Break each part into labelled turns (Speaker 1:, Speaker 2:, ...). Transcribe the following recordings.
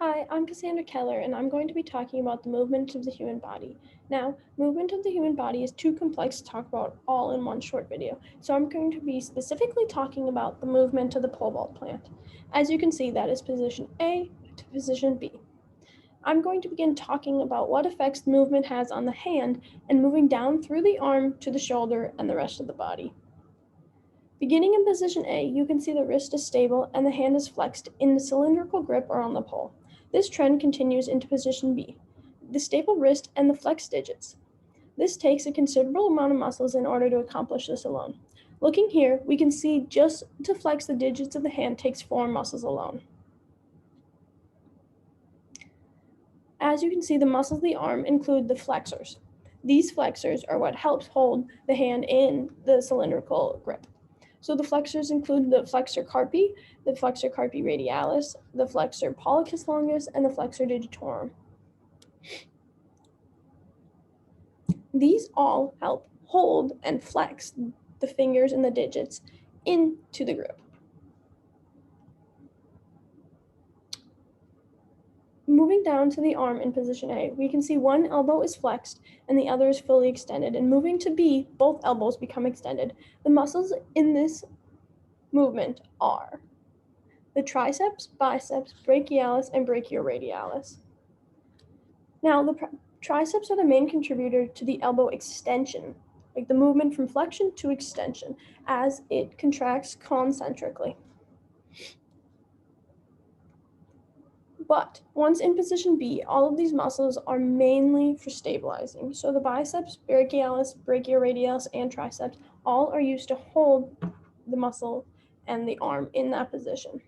Speaker 1: Hi, I'm Cassandra Keller, and I'm going to be talking about the movement of the human body. Now, movement of the human body is too complex to talk about all in one short video, so I'm going to be specifically talking about the movement of the pole vault plant. As you can see, that is position A to position B. I'm going to begin talking about what effects the movement has on the hand and moving down through the arm to the shoulder and the rest of the body. Beginning in position A, you can see the wrist is stable and the hand is flexed in the cylindrical grip or on the pole. This trend continues into position B, the stable wrist and the flexed digits. This takes a considerable amount of muscles in order to accomplish this alone. Looking here, we can see just to flex the digits of the hand takes 4 muscles alone. As you can see, the muscles of the arm include the flexors. These flexors are what helps hold the hand in the cylindrical grip. So the flexors include the flexor carpi radialis, the flexor pollicis longus, and the flexor digitorum. These all help hold and flex the fingers and the digits into the grip. Moving down to the arm in position A, we can see one elbow is flexed and the other is fully extended. And moving to B, both elbows become extended. The muscles in this movement are the triceps, biceps, brachialis, and brachioradialis. Now, the triceps are the main contributor to the elbow extension, like the movement from flexion to extension, as it contracts concentrically. But once in position B, all of these muscles are mainly for stabilizing. So the biceps, brachialis, brachioradialis, and triceps all are used to hold the muscle and the arm in that position.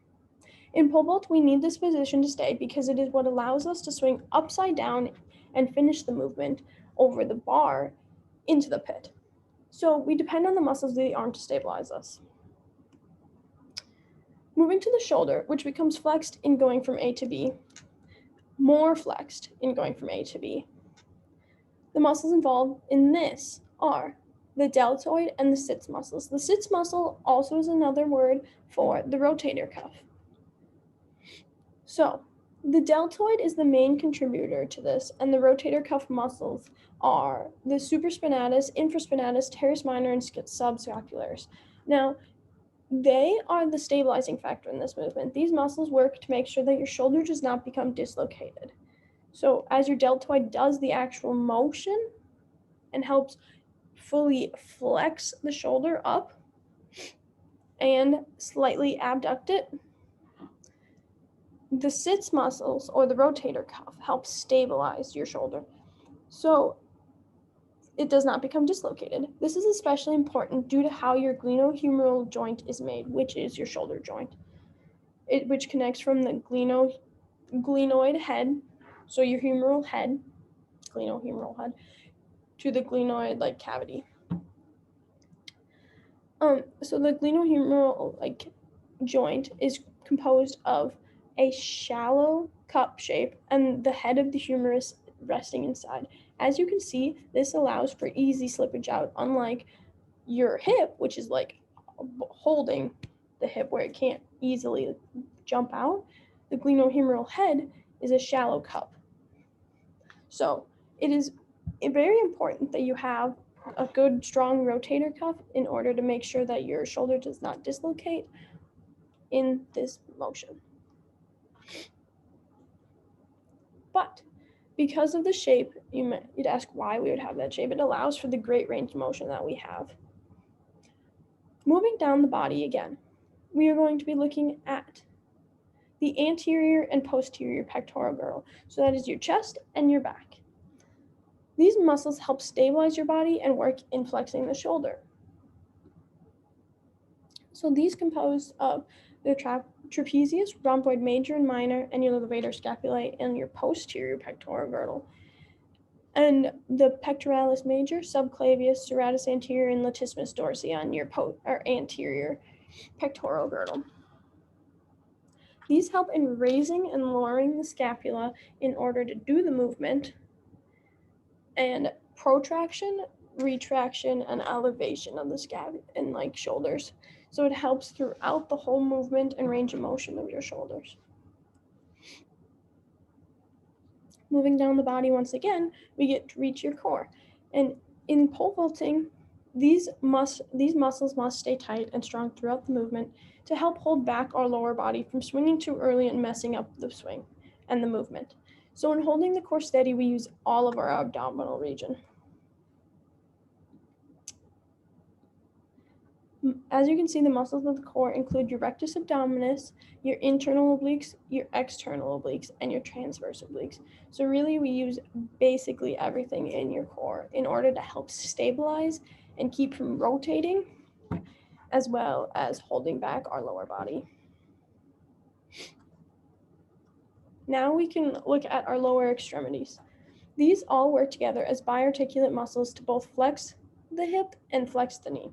Speaker 1: In pole vault, we need this position to stay because it is what allows us to swing upside down and finish the movement over the bar into the pit. So we depend on the muscles of the arm to stabilize us. Moving to the shoulder, which becomes flexed in going from A to B, more flexed in going from A to B. The muscles involved in this are the deltoid and the sits muscles. The sits muscle also is another word for the rotator cuff. So, the deltoid is the main contributor to this, and the rotator cuff muscles are the supraspinatus, infraspinatus, teres minor, and subscapularis. Now, they are the stabilizing factor in this movement. These muscles work to make sure that your shoulder does not become dislocated. So as your deltoid does the actual motion and helps fully flex the shoulder up and slightly abduct it, the sits muscles or the rotator cuff help stabilize your shoulder so it does not become dislocated. This is especially important due to how your glenohumeral joint is made, which is your shoulder joint, which connects from the glenoid head, so your glenohumeral head, to the glenoid cavity. So the glenohumeral joint is composed of a shallow cup shape and the head of the humerus resting inside. As you can see, this allows for easy slippage out, unlike your hip, which is holding the hip where it can't easily jump out. The glenohumeral head is a shallow cup. So it is very important that you have a good, strong rotator cuff in order to make sure that your shoulder does not dislocate in this motion. But because of the shape, you'd ask why we would have that shape. It allows for the great range of motion that we have. Moving down the body again, we are going to be looking at the anterior and posterior pectoral girdle. So that is your chest and your back. These muscles help stabilize your body and work in flexing the shoulder. So these compose of the trapezius, rhomboid major and minor, and your levator scapulae, and your posterior pectoral girdle. And the pectoralis major, subclavius, serratus anterior, and latissimus dorsi on your anterior pectoral girdle. These help in raising and lowering the scapula in order to do the movement, and protraction, retraction, and elevation of the scapula and shoulders. So it helps throughout the whole movement and range of motion of your shoulders. Moving down the body once again, we get to reach your core. And in pole vaulting, these muscles must stay tight and strong throughout the movement to help hold back our lower body from swinging too early and messing up the swing and the movement. So in holding the core steady, we use all of our abdominal region. As you can see, the muscles of the core include your rectus abdominis, your internal obliques, your external obliques, and your transverse obliques. So really, we use basically everything in your core in order to help stabilize and keep from rotating, as well as holding back our lower body. Now we can look at our lower extremities. These all work together as biarticulate muscles to both flex the hip and flex the knee.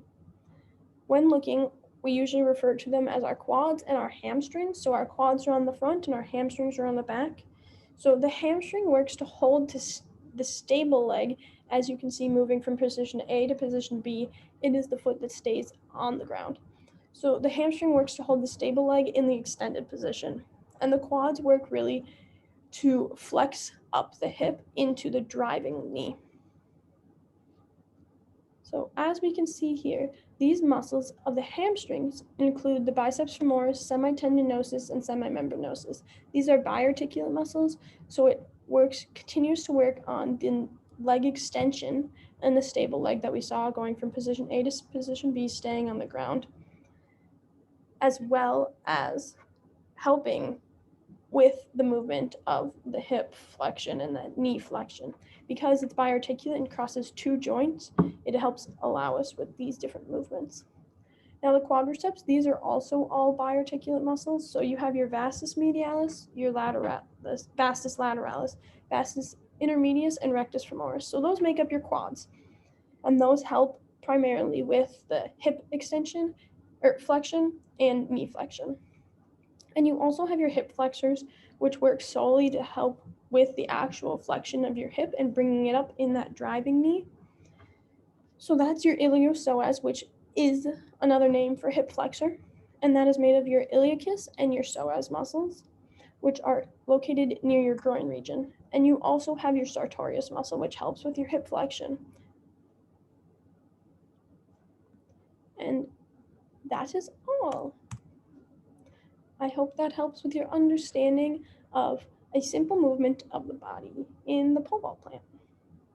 Speaker 1: When looking, we usually refer to them as our quads and our hamstrings. So our quads are on the front and our hamstrings are on the back. So the hamstring works to hold the stable leg. As you can see, moving from position A to position B, it is the foot that stays on the ground. So the hamstring works to hold the stable leg in the extended position. And the quads work really to flex up the hip into the driving knee. So as we can see here, these muscles of the hamstrings include the biceps femoris, semitendinosus, and semimembranosus. These are biarticulate muscles, so it continues to work on the leg extension and the stable leg that we saw going from position A to position B, staying on the ground, as well as helping with the movement of the hip flexion and the knee flexion. Because it's biarticulate and crosses two joints, it helps allow us with these different movements. Now the quadriceps, these are also all biarticulate muscles. So you have your vastus medialis, your vastus lateralis, vastus intermedius, and rectus femoris. So those make up your quads. And those help primarily with the hip extension or flexion and knee flexion. And you also have your hip flexors, which work solely to help with the actual flexion of your hip and bringing it up in that driving knee. So that's your iliopsoas, which is another name for hip flexor, and that is made of your iliacus and your psoas muscles, which are located near your groin region. And you also have your sartorius muscle, which helps with your hip flexion. And that is all. I hope that helps with your understanding of a simple movement of the body in the pole vault plant.